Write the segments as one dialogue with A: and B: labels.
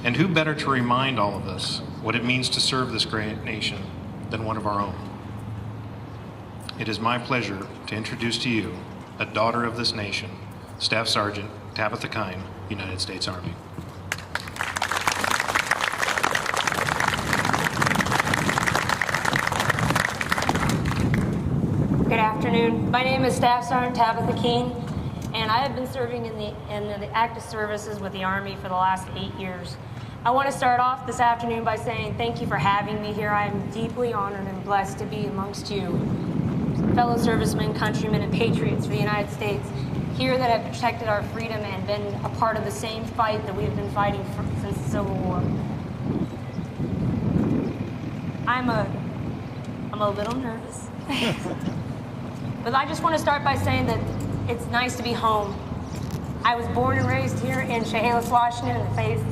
A: And who better to remind all of us what it means to serve this great nation than one of our own? It is my pleasure to introduce to you a daughter of this nation, Staff Sergeant Tabitha Kiehn, United States Army.
B: Good afternoon. My name is Staff Sergeant Tabitha Kiehn, and I have been serving in the active services with the Army for the last 8 years. I want to start off this afternoon by saying thank you for having me here. I am deeply honored and blessed to be amongst you, fellow servicemen, countrymen, and patriots for the United States, here that have protected our freedom and been a part of the same fight that we've been fighting since the Civil War. I'm a little nervous. But I just want to start by saying that it's nice to be home. I was born and raised here in Chehalis, Washington,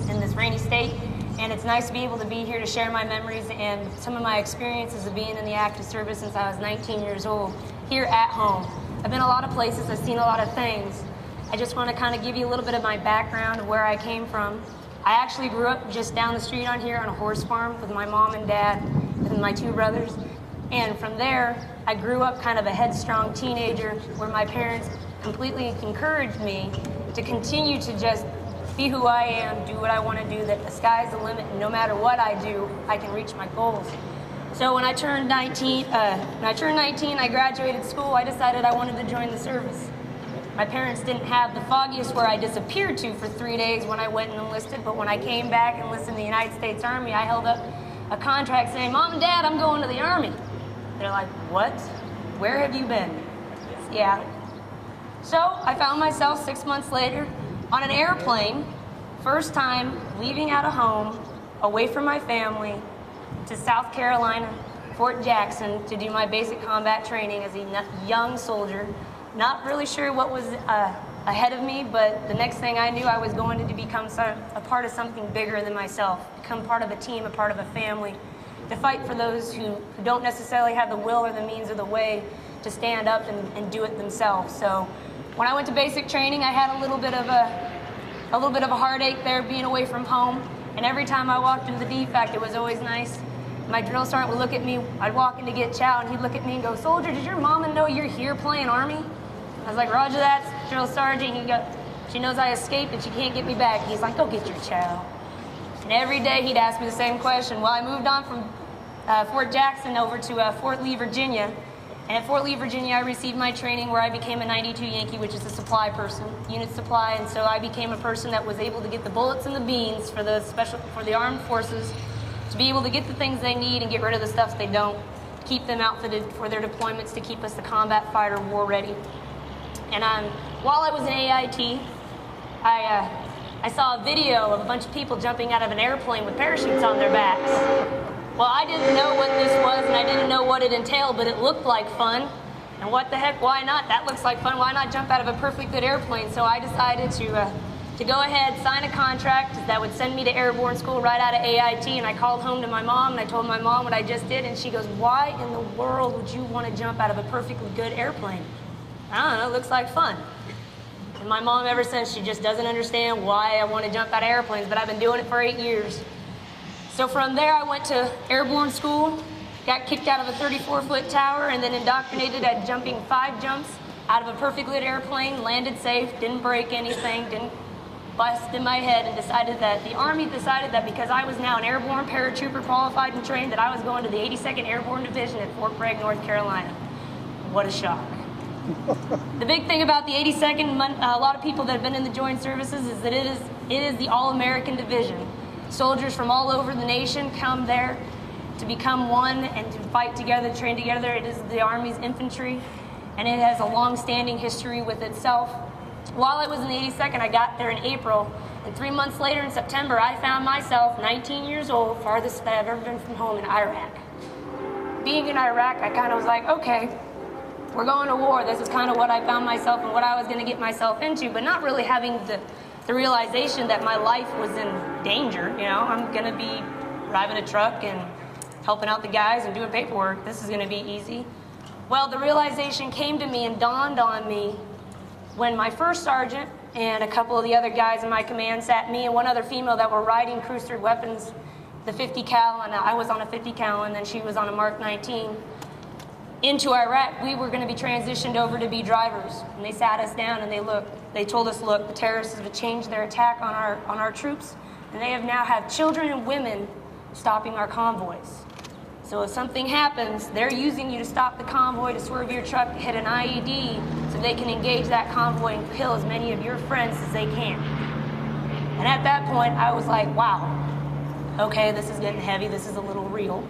B: in this rainy state, and it's nice to be able to be here to share my memories and some of my experiences of being in the active service since I was 19 years old, here at home. I've been a lot of places, I've seen a lot of things. I just want to kind of give you a little bit of my background of where I came from. I actually grew up just down the street on here on a horse farm with my mom and dad and my 2 brothers. And from there, I grew up kind of a headstrong teenager where my parents completely encouraged me to continue to just be who I am, do what I want to do, that the sky's the limit, and no matter what I do, I can reach my goals. So when I turned 19, I graduated school, I decided I wanted to join the service. My parents didn't have the foggiest where I disappeared to for 3 days when I went and enlisted, but when I came back and enlisted in the United States Army, I held up a contract saying, "Mom and Dad, I'm going to the Army." They're like, "What? Where have you been?" Yeah. So I found myself 6 months later on an airplane, first time leaving out of home, away from my family, to South Carolina, Fort Jackson, to do my basic combat training as a young soldier. Not really sure what was ahead of me, but the next thing I knew, I was going to become a part of something bigger than myself, become part of a team, a part of a family, to fight for those who don't necessarily have the will or the means or the way to stand up and do it themselves. So when I went to basic training, I had a little bit of a heartache there being away from home. And every time I walked into the DFAC, it was always nice. My drill sergeant would look at me, I'd walk in to get chow, and he'd look at me and go, "Soldier, did your mama know you're here playing Army?" I was like, "Roger that, drill sergeant." He'd go, "She knows I escaped and she can't get me back." He's like, "Go get your chow." And every day he'd ask me the same question. Well, I moved on from Fort Jackson over to Fort Lee, Virginia. And at Fort Lee, Virginia, I received my training where I became a 92 Yankee, which is a supply person, unit supply. And so I became a person that was able to get the bullets and the beans for the armed forces, to be able to get the things they need and get rid of the stuff they don't, keep them outfitted for their deployments, to keep us the combat fighter war ready. And while I was in AIT, I saw a video of a bunch of people jumping out of an airplane with parachutes on their backs. Well, I didn't know what this was, and I didn't know what it entailed, but it looked like fun. And what the heck, why not? That looks like fun. Why not jump out of a perfectly good airplane? So I decided to go ahead, sign a contract that would send me to airborne school right out of AIT. And I called home to my mom, and I told my mom what I just did, and she goes, "Why in the world would you want to jump out of a perfectly good airplane?" I don't know, it looks like fun. And my mom, ever since, she just doesn't understand why I want to jump out of airplanes, but I've been doing it for 8 years. So from there, I went to airborne school, got kicked out of a 34-foot tower, and then indoctrinated at jumping 5 jumps out of a perfectly good airplane, landed safe, didn't break anything, didn't bust in my head, and the Army decided that because I was now an airborne paratrooper qualified and trained, that I was going to the 82nd Airborne Division at Fort Bragg, North Carolina. What a shock. The big thing about the 82nd, a lot of people that have been in the joint services, is that it is the all-American division. Soldiers from all over the nation come there to become one and to fight together, train together. It is the Army's infantry, and it has a long-standing history with itself. While I was in the 82nd, I got there in April, and 3 months later in September, I found myself 19 years old, farthest that I've ever been from home, in Iraq. Being in Iraq, I kind of was like, okay, we're going to war. This is kind of what I found myself and what I was going to get myself into, but not really having the realization that my life was in danger. You know, I'm going to be driving a truck and helping out the guys and doing paperwork. This is going to be easy. Well, the realization came to me and dawned on me when my first sergeant and a couple of the other guys in my command sat, me and one other female that were riding cruiser weapons, the 50 cal, and I was on a 50 cal, and then she was on a Mark 19. Into Iraq, we were going to be transitioned over to be drivers, and they sat us down and they told us, look, the terrorists have changed their attack on our troops, and they have now had children and women stopping our convoys. So if something happens, they're using you to stop the convoy, to swerve your truck, to hit an IED, so they can engage that convoy and kill as many of your friends as they can. And at that point, I was like, wow, okay, this is getting heavy, this is a little real.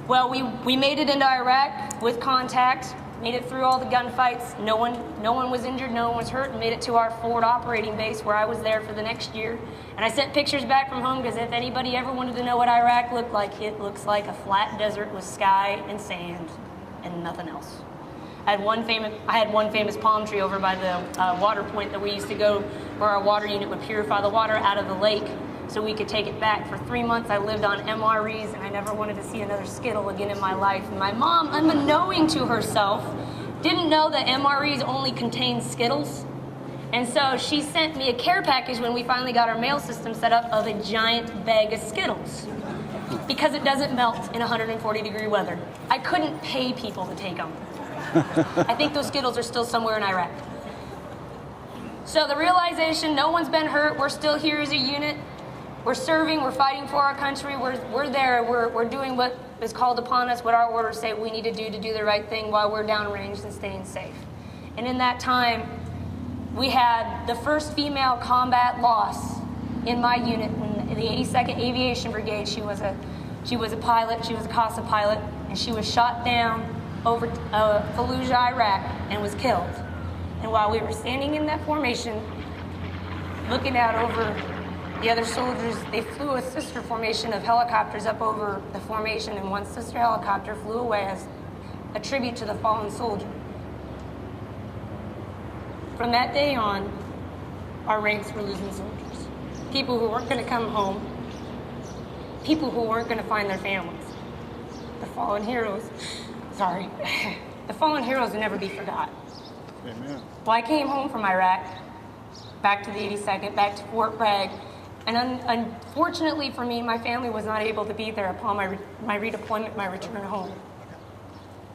B: Well, we made it into Iraq with contact, made it through all the gunfights. No one was injured, no one was hurt, and made it to our forward operating base where I was there for the next year. And I sent pictures back from home because if anybody ever wanted to know what Iraq looked like, it looks like a flat desert with sky and sand and nothing else. I had one famous palm tree over by the water point that we used to go where our water unit would purify the water out of the lake so we could take it back. For 3 months I lived on MREs and I never wanted to see another Skittle again in my life. And my mom, unbeknown to herself, didn't know that MREs only contained Skittles. And so she sent me a care package when we finally got our mail system set up of a giant bag of Skittles because it doesn't melt in 140-degree weather. I couldn't pay people to take them. I think those Skittles are still somewhere in Iraq. So the realization, no one's been hurt, we're still here as a unit. We're serving, we're fighting for our country, we're there, we're doing what is called upon us, what our orders say we need to do the right thing while we're downrange and staying safe. And in that time, we had the first female combat loss in my unit, in the 82nd Aviation Brigade. She was a pilot, she was a CASA pilot, and she was shot down over Fallujah, Iraq, and was killed. And while we were standing in that formation, looking out over the other soldiers, they flew a sister formation of helicopters up over the formation, and one sister helicopter flew away as a tribute to the fallen soldier. From that day on, our ranks were losing soldiers. People who weren't going to come home, people who weren't going to find their families. The fallen heroes, the fallen heroes will never be forgotten.
C: Amen.
B: Well, I came home from Iraq, back to the 82nd, back to Fort Bragg, and unfortunately for me, my family was not able to be there upon my redeployment, my return home.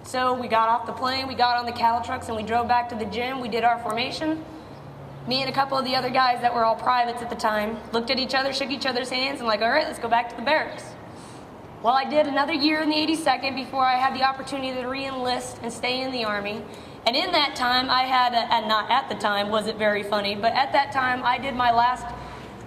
B: So we got off the plane, we got on the cattle trucks, and we drove back to the gym. We did our formation. Me and a couple of the other guys that were all privates at the time looked at each other, shook each other's hands, and like, all right, let's go back to the barracks. Well, I did another year in the 82nd before I had the opportunity to re-enlist and stay in the Army. And in that time, I had, and not at the time, was it very funny, but at that time, I did my last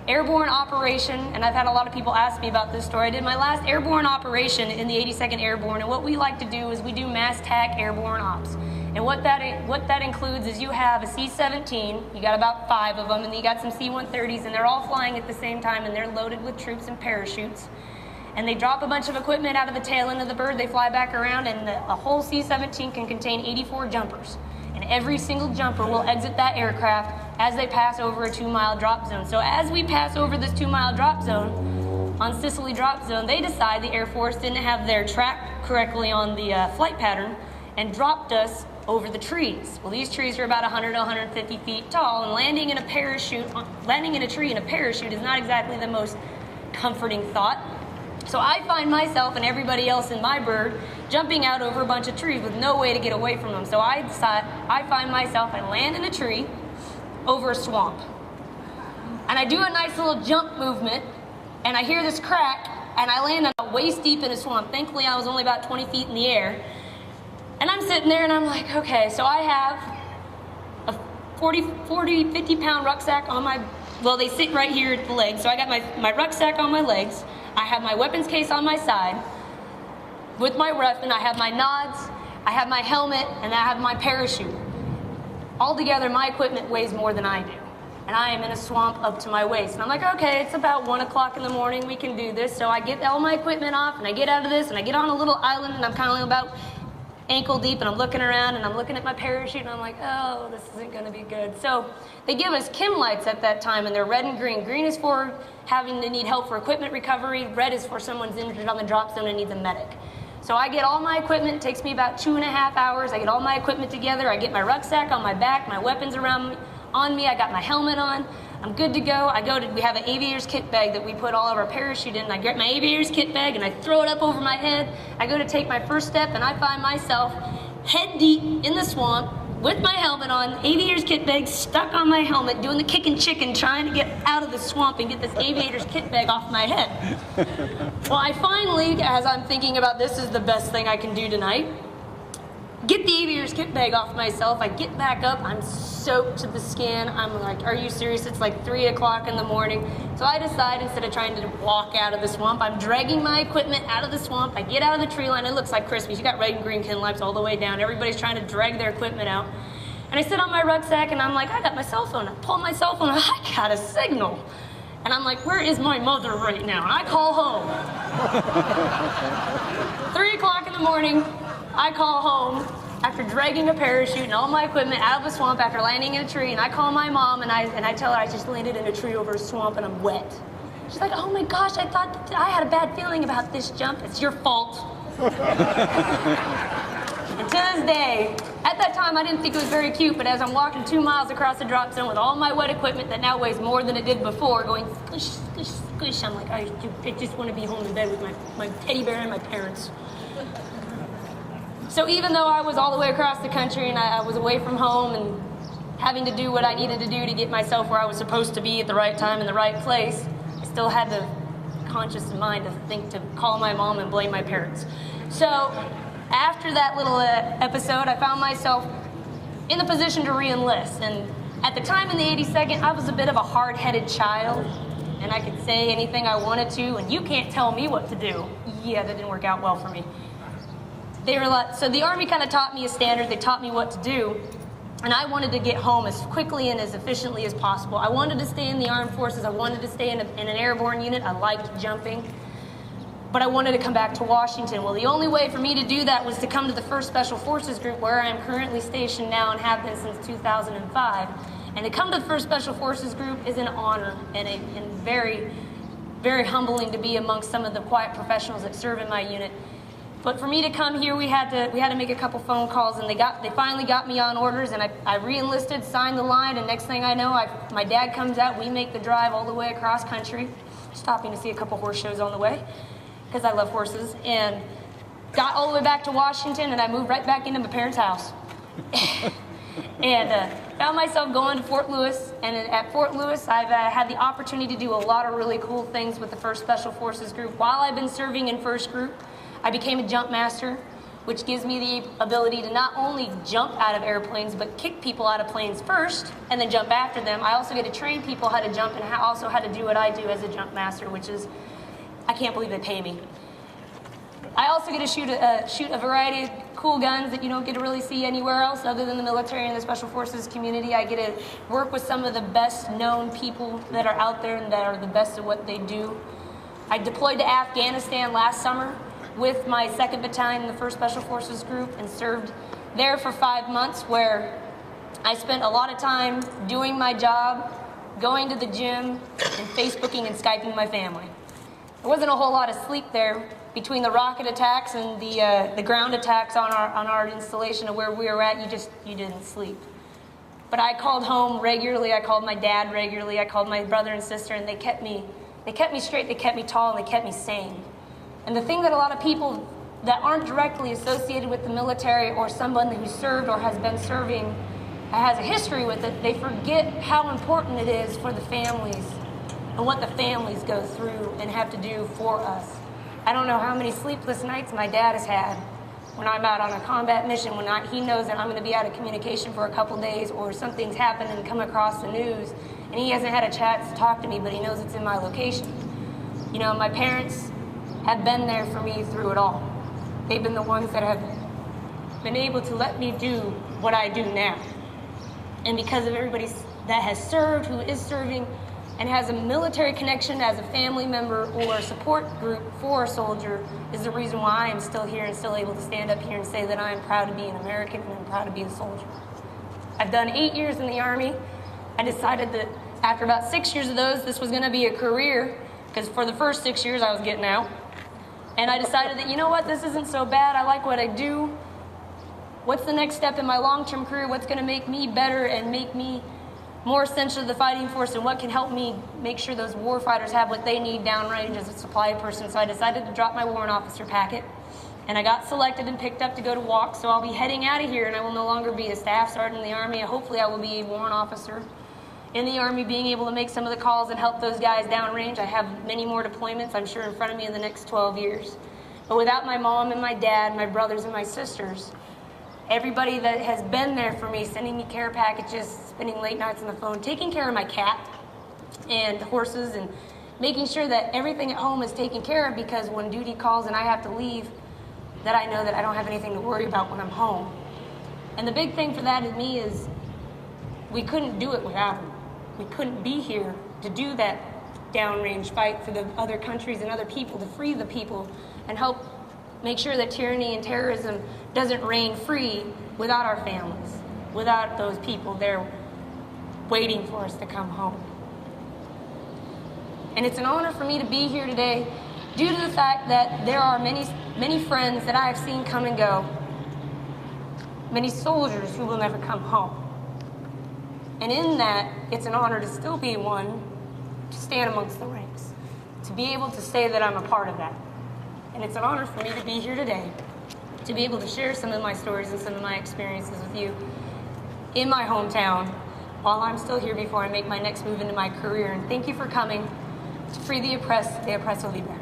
B: airborne operation, and I've had a lot of people ask me about this story. I did my last airborne operation in the 82nd Airborne, and what we like to do is we do mass TAC airborne ops. And what that includes is you have a C-17, you got about 5 of them, and you got some C-130s, and they're all flying at the same time, and they're loaded with troops and parachutes. And they drop a bunch of equipment out of the tail end of the bird, they fly back around, and a whole C-17 can contain 84 jumpers. And every single jumper will exit that aircraft as they pass over a 2-mile drop zone. So as we pass over this 2-mile drop zone, on Sicily drop zone, they decide the Air Force didn't have their track correctly on the flight pattern and dropped us over the trees. Well, these trees are about 100 to 150 feet tall, and landing in a tree in a parachute is not exactly the most comforting thought. So I find myself and everybody else in my bird jumping out over a bunch of trees with no way to get away from them. So I find myself, I land in a tree over a swamp. And I do a nice little jump movement, and I hear this crack, and I land waist deep in a swamp. Thankfully, I was only about 20 feet in the air. And I'm sitting there, and I'm like, okay, so I have a 40, 50-pound rucksack on my, well, they sit right here at the legs. So I got my rucksack on my legs. I have my weapons case on my side. With my weapon, I have my nods, I have my helmet, and I have my parachute. Altogether, my equipment weighs more than I do. And I am in a swamp up to my waist. And I'm like, okay, it's about 1 o'clock in the morning, we can do this. So I get all my equipment off, and I get out of this, and I get on a little island, and I'm kind of about ankle deep, and I'm looking around, and I'm looking at my parachute, and I'm like, oh, this isn't gonna be good. So they give us Kim lights at that time, and they're red and green. Green is for having to need help for equipment recovery. Red is for someone's injured on the drop zone and needs a medic. So I get all my equipment, it takes me about 2.5 hours. I get all my equipment together, I get my rucksack on my back, my weapons around on me. I got my helmet on. I'm good to go. We have an aviator's kit bag that we put all of our parachute in. I get my aviator's kit bag and I throw it up over my head. I go to take my first step and I find myself head deep in the swamp with my helmet on, aviator's kit bag stuck on my helmet, doing the kicking chicken, trying to get out of the swamp and get this aviator's kit bag off my head. Well, I finally, as I'm thinking about this is the best thing I can do tonight, get the aviator's kit bag off myself. I get back up. I'm soaked to the skin. I'm like, are you serious? It's like 3 o'clock in the morning. So I decide, instead of trying to walk out of the swamp, I'm dragging my equipment out of the swamp. I get out of the tree line. It looks like Christmas. You got red and green kin lights all the way down. Everybody's trying to drag their equipment out. And I sit on my rucksack and I'm like, I got my cell phone. I pull my cell phone. I got a signal. And I'm like, where is my mother right now? And I call home. 3 o'clock in the morning, I call home after dragging a parachute and all my equipment out of the swamp after landing in a tree, and I call my mom and I tell her I just landed in a tree over a swamp and I'm wet. She's like, oh my gosh, I thought that I had a bad feeling about this jump. It's your fault. And to this day, at that time I didn't think it was very cute, but as I'm walking 2 miles across the drop zone with all my wet equipment that now weighs more than it did before, going squish, squish, squish, I'm like, I just want to be home in bed with my teddy bear and my parents. So even though I was all the way across the country and I was away from home and having to do what I needed to do to get myself where I was supposed to be at the right time in the right place, I still had the conscious mind to think to call my mom and blame my parents. So after that little episode, I found myself in the position to re-enlist. And at the time in the 82nd, I was a bit of a hard-headed child, and I could say anything I wanted to, and you can't tell me what to do. Yeah, that didn't work out well for me. So the Army kind of taught me a standard. They taught me what to do, and I wanted to get home as quickly and as efficiently as possible. I wanted to stay in the armed forces. I wanted to stay in an airborne unit. I liked jumping, but I wanted to come back to Washington. Well, the only way for me to do that was to come to the 1st Special Forces Group, where I am currently stationed now and have been since 2005. And to come to the 1st Special Forces Group is an honor and very, very humbling to be amongst some of the quiet professionals that serve in my unit. But for me to come here, we had to make a couple phone calls, and they finally got me on orders, and I re-enlisted, signed the line, and next thing I know, my dad comes out. We make the drive all the way across country, stopping to see a couple horse shows on the way, because I love horses, and got all the way back to Washington, and I moved right back into my parents' house. And found myself going to Fort Lewis, and at Fort Lewis, I've had the opportunity to do a lot of really cool things with the 1st Special Forces Group. While I've been serving in 1st Group, I became a jump master, which gives me the ability to not only jump out of airplanes, but kick people out of planes first, and then jump after them. I also get to train people how to jump and also how to do what I do as a jump master, which is, I can't believe they pay me. I also get to shoot a variety of cool guns that you don't get to really see anywhere else other than the military and the Special Forces community. I get to work with some of the best known people that are out there and that are the best at what they do. I deployed to Afghanistan last summer with my 2nd Battalion in the 1st Special Forces Group and served there for 5 months, where I spent a lot of time doing my job, going to the gym, and Facebooking and Skyping my family. There wasn't a whole lot of sleep there between the rocket attacks and the ground attacks on our installation of where we were at. You didn't sleep. But I called home regularly. I called my dad regularly. I called my brother and sister, and they kept me straight. They kept me tall, and they kept me sane. And the thing that a lot of people that aren't directly associated with the military or someone who served or has been serving has a history with it, they forget how important it is for the families and what the families go through and have to do for us. I don't know how many sleepless nights my dad has had when I'm out on a combat mission, when he knows that I'm going to be out of communication for a couple days, or something's happened and come across the news, and he hasn't had a chance to talk to me, but he knows it's in my location. You know, my parents have been there for me through it all. They've been the ones that have been able to let me do what I do now. And because of everybody that has served, who is serving, and has a military connection as a family member or a support group for a soldier, is the reason why I am still here and still able to stand up here and say that I am proud to be an American and I'm proud to be a soldier. I've done 8 years in the Army. I decided that after about 6 years of those, this was going to be a career, because for the first 6 years I was getting out. And I decided that, you know what, this isn't so bad. I like what I do. What's the next step in my long-term career? What's going to make me better and make me more essential to the fighting force and what can help me make sure those war fighters have what they need downrange as a supply person. So I decided to drop my warrant officer packet, and I got selected and picked up to go to walk. So I'll be heading out of here, and I will no longer be a staff sergeant in the Army. Hopefully I will be a warrant officer in the Army, being able to make some of the calls and help those guys downrange. I have many more deployments, I'm sure, in front of me in the next 12 years. But without my mom and my dad, my brothers and my sisters, everybody that has been there for me, sending me care packages, spending late nights on the phone, taking care of my cat and horses, and making sure that everything at home is taken care of, because when duty calls and I have to leave, that I know that I don't have anything to worry about when I'm home. And the big thing for that in me is we couldn't do it without them. We couldn't be here to do that downrange fight for the other countries and other people, to free the people and help make sure that tyranny and terrorism doesn't reign free without our families, without those people there waiting for us to come home. And it's an honor for me to be here today due to the fact that there are many friends that I have seen come and go, many soldiers who will never come home. And in that, it's an honor to still be one, to stand amongst the ranks, to be able to say that I'm a part of that. And it's an honor for me to be here today, to be able to share some of my stories and some of my experiences with you in my hometown while I'm still here before I make my next move into my career. And thank you for coming. To free the oppressed will be back.